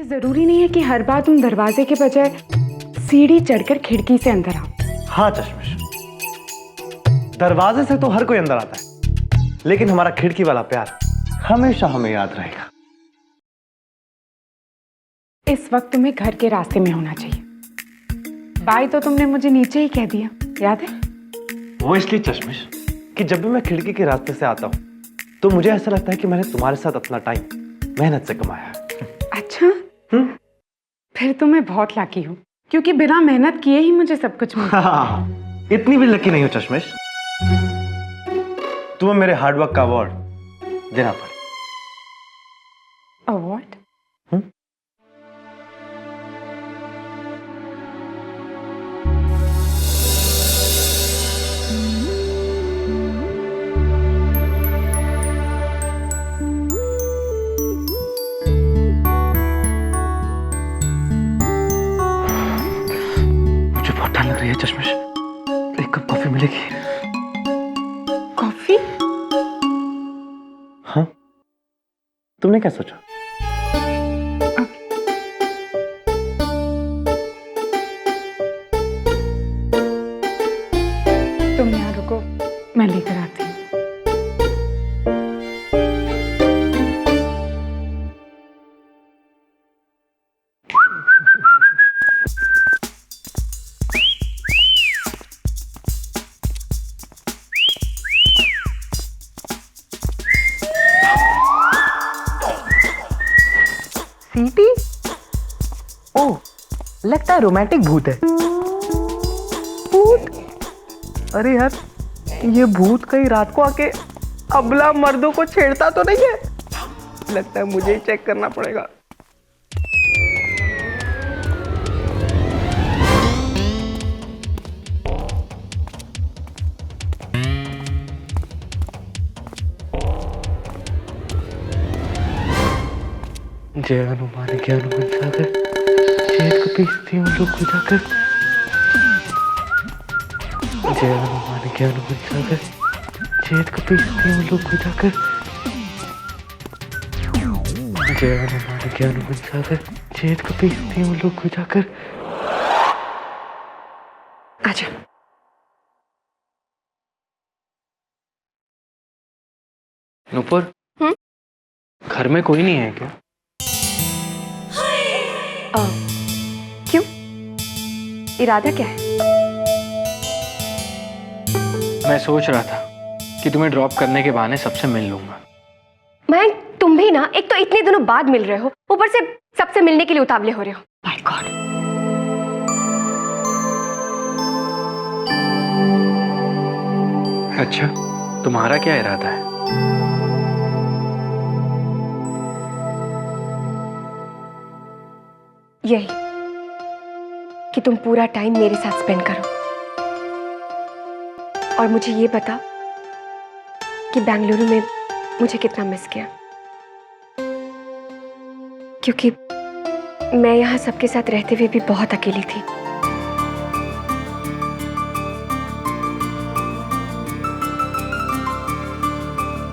जरूरी नहीं है कि हर बार तुम दरवाजे के बजाय सीढ़ी चढ़कर खिड़की से अंदर आओ। हाँ चश्मिश, दरवाजे से तो हर कोई अंदर आता है, लेकिन हमारा खिड़की वाला प्यार हमेशा हमें याद रहेगा। इस वक्त तुम्हें घर के रास्ते में होना चाहिए। बाय तो तुमने मुझे नीचे ही कह दिया, याद है? वो इसलिए चश्मिश कि जब भी मैं खिड़की के रास्ते से आता हूँ तो मुझे ऐसा लगता है कि मैंने तुम्हारे साथ अपना टाइम मेहनत से कमाया है। अच्छा, फिर तो मैं बहुत लकी हूँ, क्योंकि बिना मेहनत किए ही मुझे सब कुछ मिला। इतनी भी लकी नहीं हो चश्मिश, तुम्हें मेरे हार्डवर्क का अवार्ड देना पड़े। अवार्ड? ठंड लग रही है चश्मिश, एक कप कॉफी मिलेगी? कॉफी? हाँ, तुमने क्या सोचा? तुम यहाँ रुको, मैं लेकर आती हूँ। सीटी? ओह, लगता है रोमांटिक भूत है। भूत? अरे यार, ये भूत कहीं रात को आके अबला मर्दों को छेड़ता तो नहीं है? लगता है मुझे ही चेक करना पड़ेगा। जय हनुमान ज्ञान गुण सागर, जय कपीसती हूँ लोग बुझाकर। जय हनुमान ज्ञान गुण सागर, जय कपीसती हूँ लोग बुझाकर। जय हनुमान ज्ञान गुण सागर, जय कपीसती हूँ लोग बुझाकर। आजा। नूपुर, घर में कोई नहीं है क्या? क्यों? इरादा क्या है? मैं सोच रहा था कि तुम्हें ड्रॉप करने के बहाने सबसे मिल लूंगा। मैं, तुम भी ना, एक तो इतने दिनों बाद मिल रहे हो, ऊपर से सबसे मिलने के लिए उतावले हो रहे हो। My God. अच्छा, तुम्हारा क्या इरादा है? यही कि तुम पूरा टाइम मेरे साथ स्पेंड करो और मुझे ये बता कि बेंगलुरु में मुझे कितना मिस किया, क्योंकि मैं यहाँ सबके साथ रहते हुए भी बहुत अकेली थी।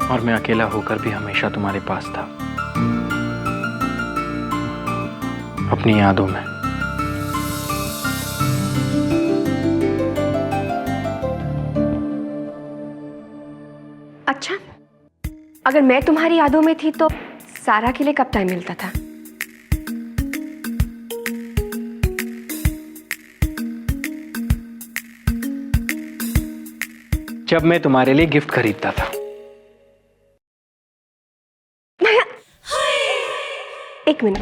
और मैं अकेला होकर भी हमेशा तुम्हारे पास था, अपनी यादों में। अच्छा, अगर मैं तुम्हारी यादों में थी तो सारा के लिए कब टाइम मिलता था? जब मैं तुम्हारे लिए गिफ्ट खरीदता था। एक मिनट,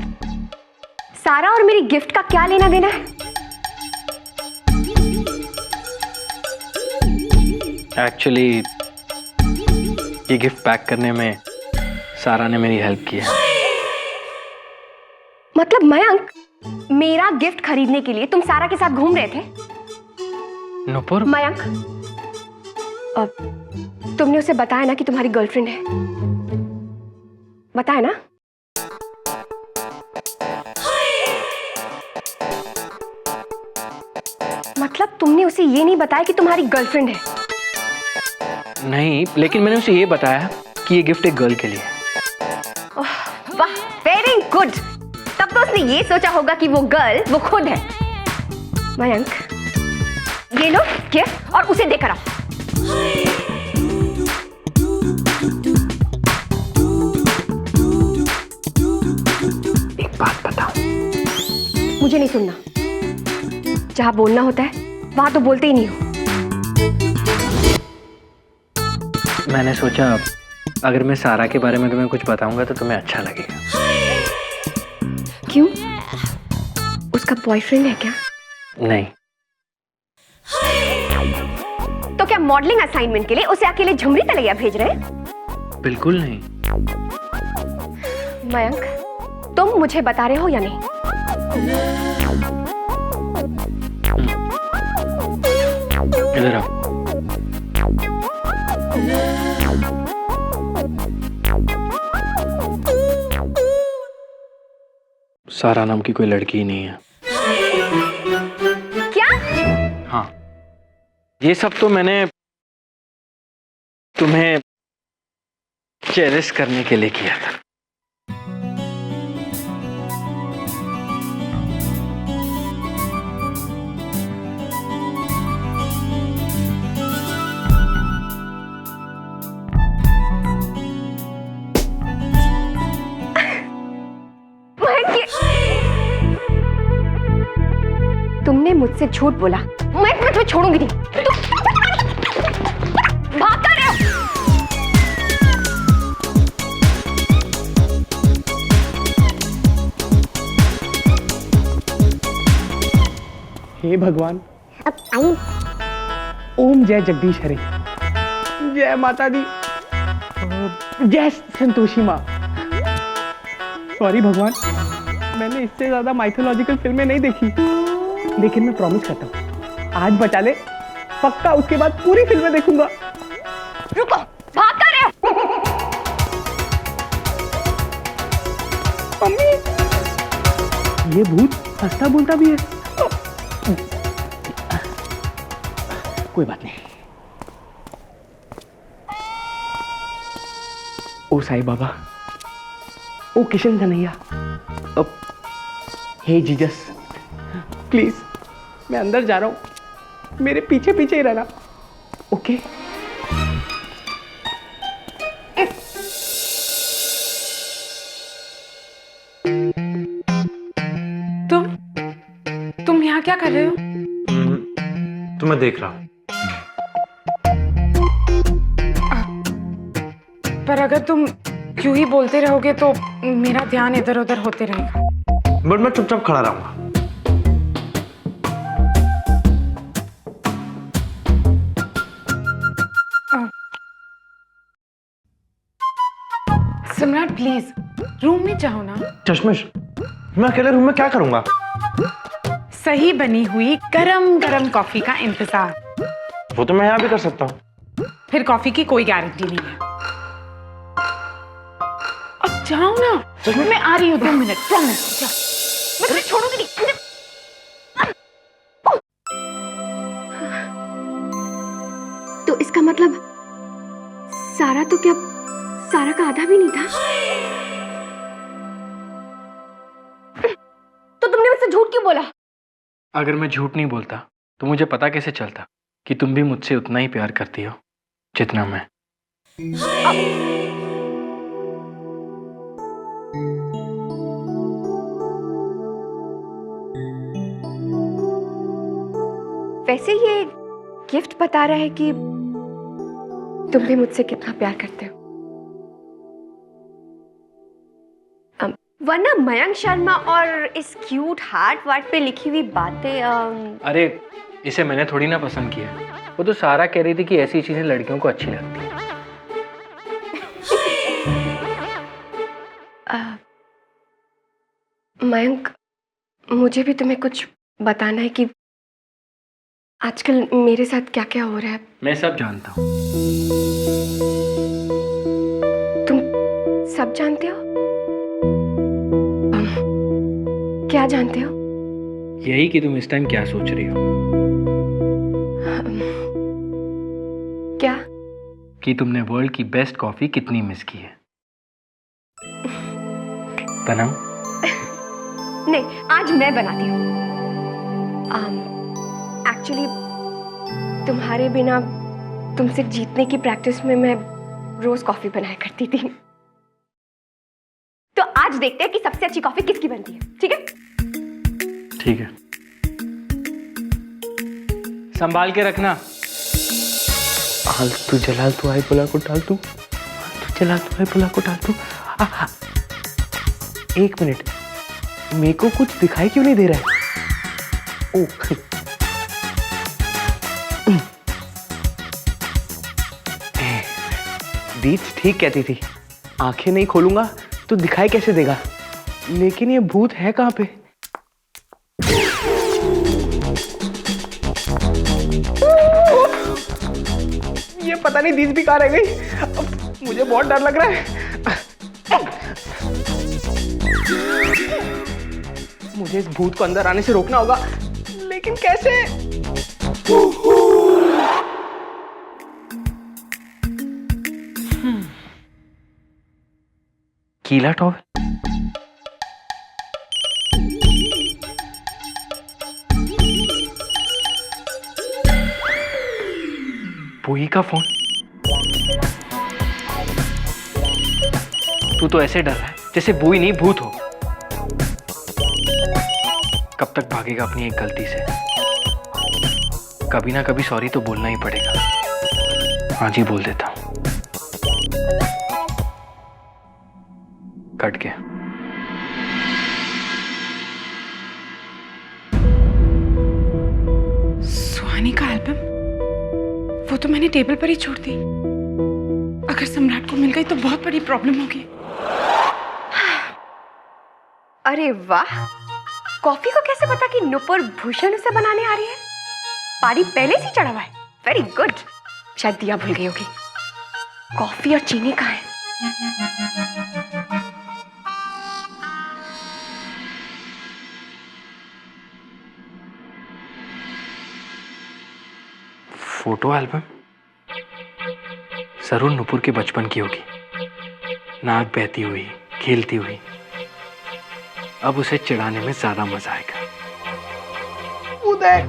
सारा और मेरी गिफ्ट का क्या लेना देना है? एक्चुअली ये गिफ्ट पैक करने में सारा ने मेरी हेल्प की है। मतलब मयंक, मेरा गिफ्ट खरीदने के लिए तुम सारा के साथ घूम रहे थे? नूपुर, मयंक, तुमने उसे बताया ना कि तुम्हारी गर्लफ्रेंड है? बताया ना? मतलब तुमने उसे ये नहीं बताया कि तुम्हारी गर्लफ्रेंड है? नहीं, लेकिन मैंने उसे ये बताया कि ये गिफ्ट एक गर्ल के लिए है। वाह, वेरी गुड। तब तो उसने ये सोचा होगा कि वो गर्ल वो खुद है। मयंक, ये लो गिफ्ट और उसे देकर आओ। एक बात बताओ। मुझे नहीं सुनना। जहां बोलना होता है वहां तो बोलते ही नहीं हो। मैंने सोचा अगर मैं सारा के बारे में तुम्हें कुछ बताऊंगा तो तुम्हें अच्छा लगेगा। क्यों? उसका बॉयफ्रेंड है क्या? नहीं। तो क्या मॉडलिंग असाइनमेंट के लिए उसे अकेले झुमरी तलैया भेज रहे हैं? बिल्कुल नहीं। मयंक, तुम मुझे बता रहे हो या नहीं? इधर आओ। सारा नाम की कोई लड़की ही नहीं है। क्या? हाँ, ये सब तो मैंने तुम्हें चेरिश करने के लिए किया था। तुमने मुझसे झूठ बोला। मैं तुम्हें छोड़ूंगी नहीं। भाग कर रहे हो? हे भगवान। ओम जय जगदीश हरे, जय माता दी, जय संतोषी माँ। सॉरी भगवान, मैंने इससे ज्यादा माइथोलॉजिकल फिल्में नहीं देखी, लेकिन मैं प्रॉमिस करता हूँ आज बचा ले, पक्का उसके बाद पूरी फिल्में देखूंगा। रुको, भाग कर रहे हो? मम्मी, ये भूत हंसता बोलता भी है। कोई बात नहीं। ओ साईं बाबा, ओ किशन कन्हैया, अब हे जीसस, प्लीज मैं अंदर जा रहा हूं, मेरे पीछे पीछे ही रहना, ओके? तुम यहाँ क्या कर रहे हो? तुम्हें देख रहा हूँ। पर अगर तुम यूं ही बोलते रहोगे तो मेरा ध्यान इधर उधर होते रहेगा। बट मैं चुपचाप खड़ा रहूंगा। सम्राट प्लीज रूम में जाओ ना। चश्मिश, मैं अकेले रूम में क्या करूंगा? सही बनी हुई गरम गरम कॉफी का इंतजार। वो तो मैं यहाँ भी कर सकता हूँ। फिर कॉफी की कोई गारंटी नहीं है। अब जाओ ना, मैं आ रही हूँ 2 मिनट, प्रॉमिस। जाओ, मैं तुम्हें छोड़ूंगी नहीं। तो इसका मतलब सारा तो क्या सारा का आधा भी नहीं था? तो तुमने मुझसे झूठ क्यों बोला? अगर मैं झूठ नहीं बोलता तो मुझे पता कैसे चलता कि तुम भी मुझसे उतना ही प्यार करती हो जितना मैं। वैसे ये गिफ्ट बता रहा है कि तुम भी मुझसे कितना प्यार करते हो। वरना मयंक शर्मा और इस क्यूट हार्ट वार्ट पे लिखी हुई बातें अरे इसे मैंने थोड़ी ना पसंद किया, वो तो सारा कह रही थी कि ऐसी चीजें लड़कियों को अच्छी लगती है। मयंक, मुझे भी तुम्हें कुछ बताना है कि आजकल मेरे साथ क्या क्या हो रहा है। मैं सब जानता हूँ। तुम सब जानते हो? क्या जानते हो? यही कि तुम इस टाइम क्या सोच रही हो। क्या? कि तुमने वर्ल्ड की बेस्ट कॉफी कितनी मिस की है। बनाऊं? नहीं, आज मैं बनाती हूँ। एक्चुअली तुम्हारे बिना तुमसे जीतने की प्रैक्टिस में मैं रोज कॉफी बनाया करती थी। तो आज देखते हैं कि सबसे अच्छी कॉफी किसकी बनती है, ठीक है? ठीक है, संभाल के रखना। आलतू जलाल तू आई बुला को डाल तू, आलतू जलाल तू आई बुला को डाल तू। एक मिनट, मेरे को कुछ दिखाई क्यों नहीं दे रहा है? ओ बीच ठीक कहती थी, आंखें नहीं खोलूंगा तो दिखाई कैसे देगा। लेकिन ये भूत है कहां पे? ये पता नहीं दीदी भी कहां रह गई। अब मुझे बहुत डर लग रहा है। मुझे इस भूत को अंदर आने से रोकना होगा, लेकिन कैसे? गीला टॉवल, बुई का फोन। तू तो ऐसे डर रहा है जैसे बुई नहीं भूत हो। कब तक भागेगा अपनी एक गलती से? कभी ना कभी सॉरी तो बोलना ही पड़ेगा। आज ही बोल देता हूं। कट गया। सुहानी का एल्बम, वो तो मैंने टेबल पर ही छोड़ दी। अगर सम्राट को मिल गई तो बहुत बड़ी प्रॉब्लम होगी। अरे वाह, कॉफी को कैसे पता कि नुपुर भूषण उसे बनाने आ रही है? पारी पहले से चढ़ा हुआ है। Very good. शायद दिया भूल गई होगी। कॉफी और चीनी कहाँ है? फोटो एल्बम जरूर नुपुर के बचपन की होगी। नाक बहती हुई, खेलती हुई। अब उसे चिढ़ाने में ज्यादा मजा आएगा। उदय,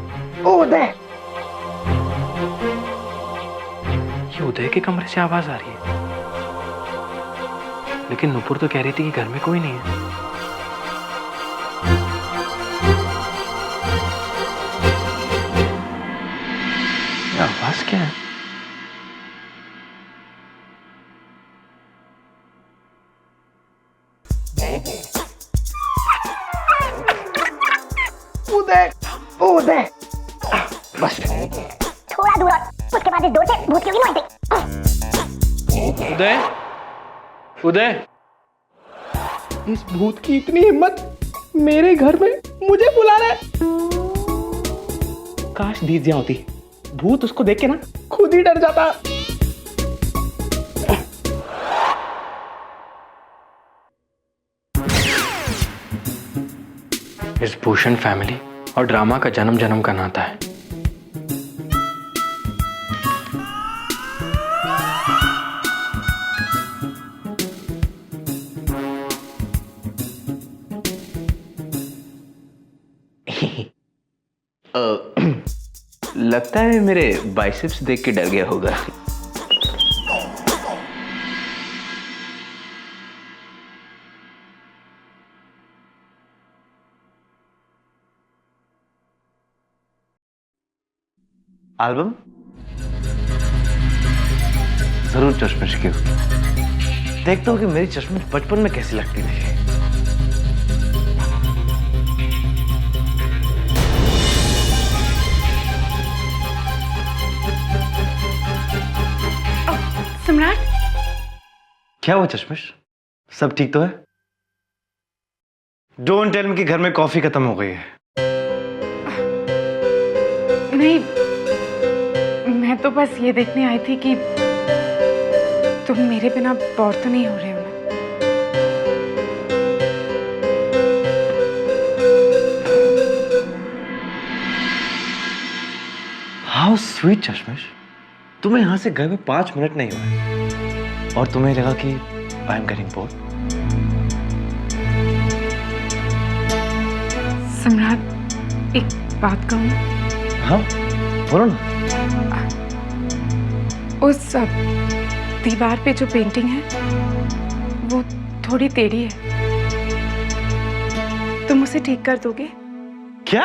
उदय। ये उदय के कमरे से आवाज आ रही है, लेकिन नुपुर तो कह रही थी कि घर में कोई नहीं है। ये आवाज क्या है? उदय, उदय। बस थोड़ा दूर और उसके बाद इस डोर से भूत की नहीं आती। उदय, उदय। इस भूत की इतनी हिम्मत, मेरे घर में मुझे बुला रहा है। काश दीजियां होती, भूत उसको देख के ना खुद ही डर जाता। इस भूषण फैमिली और ड्रामा का जन्म जन्म का नाता है। लगता है मेरे बाइसेप्स देख के डर गया होगा। एल्बम जरूर चश्मिश की होगी। देखता हूँ कि मेरी चश्मिश बचपन में कैसी लगती थी। सम्राट, क्या हुआ चश्मिश? सब ठीक तो है? डोंट टेल मी कि घर में कॉफी खत्म हो गई है। नहीं, मैं तो बस ये देखने आई थी कि तुम मेरे बिना बोर तो नहीं हो रहे हो ना? हाउ स्वीट चश्मिश, तुम्हें यहां से गए हुए 5 मिनट नहीं हुए और तुम्हें लगा कि आई एम गेटिंग बोर्ड। सम्राट, एक बात कहूँ? हाँ बोलो ना। उस दीवार पे जो पेंटिंग है वो थोड़ी टेढ़ी है, तुम उसे ठीक कर दोगे? क्या?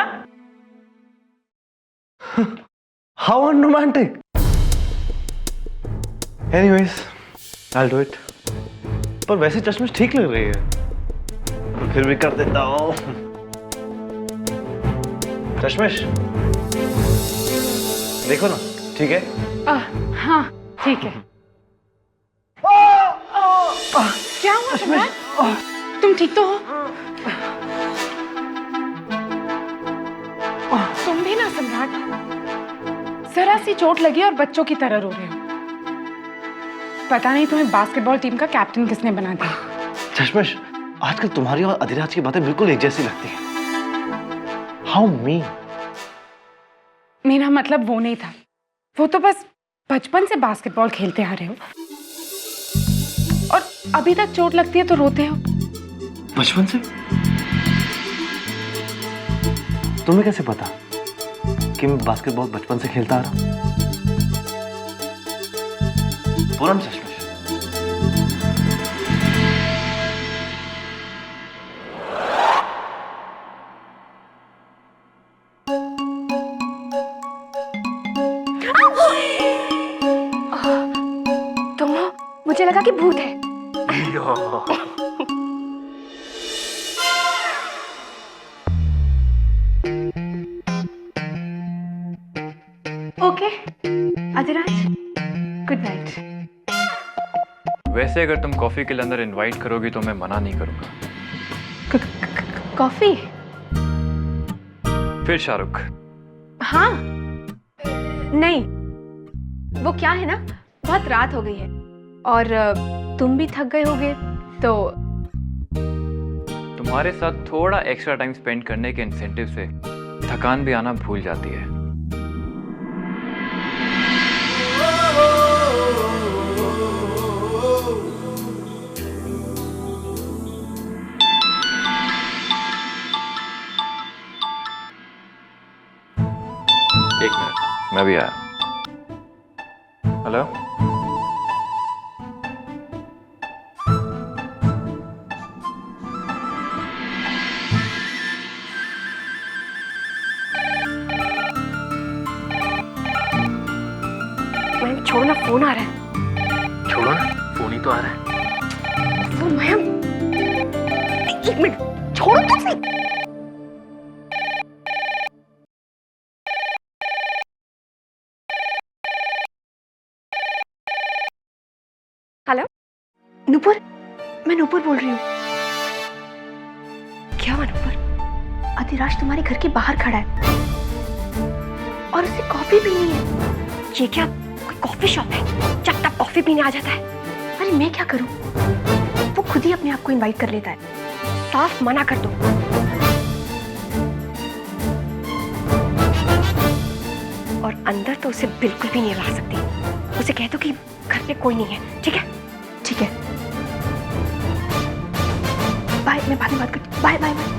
How unromantic. Anyways, I'll do it. पर वैसे चश्मे ठीक लग रही है, फिर भी कर देता हूँ। चश्मेश, देखो ना, ठीक है? हाँ ठीक है। क्या हुआ सम्राट? तुम ठीक तो हो? तुम भी ना सम्राट, जरा सी चोट लगी और बच्चों की तरह रो रहे हो। पता नहीं तुम्हें बास्केटबॉल टीम का कैप्टन किसने बना दिया। चश्मेश, आजकल तुम्हारी और अधिराज की बातें बिल्कुल एक जैसी लगती हैं। How mean? मेरा मतलब वो नहीं था, वो तो बस बचपन से बास्केटबॉल खेलते आ रहे हो और अभी तक चोट लगती है तो रोते हो। बचपन से? तुम्हें कैसे पता कि मैं बास्केटबॉल बचपन से खेलता आ रहा हूं? पूरन चश्मेश। तुम हो? मुझे लगा कि भूत है। Okay Adhiraj, good night. वैसे अगर तुम कॉफी के लिए अंदर इनवाइट करोगी तो मैं मना नहीं करूंगा। कॉफी? फिर शाहरुख। हाँ नहीं, वो क्या है ना, बहुत रात हो गई है और तुम भी थक गए होगे तो तुम्हारे साथ थोड़ा एक्स्ट्रा टाइम स्पेंड करने के इंसेंटिव से थकान भी आना भूल जाती है। एक मिनट, मैं भी आया। हेलो, मैम छोड़ो ना, फोन आ रहा है। छोड़ो ना, फोन ही तो आ रहा है। वो मैम, एक मिनट छोड़ो तो सही। हेलो नूपुर, मैं नूपुर बोल रही हूँ। क्या हुआ नूपुर? अधिराज तुम्हारे घर के बाहर खड़ा है और उसे कॉफी पीनी है। ये क्या कोई कॉफी शॉप है जब तक कॉफी पीने आ जाता है? अरे मैं क्या करूं? वो खुद ही अपने आप को इनवाइट कर लेता है। साफ मना कर दो। और अंदर तो उसे बिल्कुल भी नहीं ला सकती। उसे कह दो कि घर पे कोई नहीं है, ठीक है? ठीक है, बाय। मैं बाद में बात करती हूँ। Bye bye bye.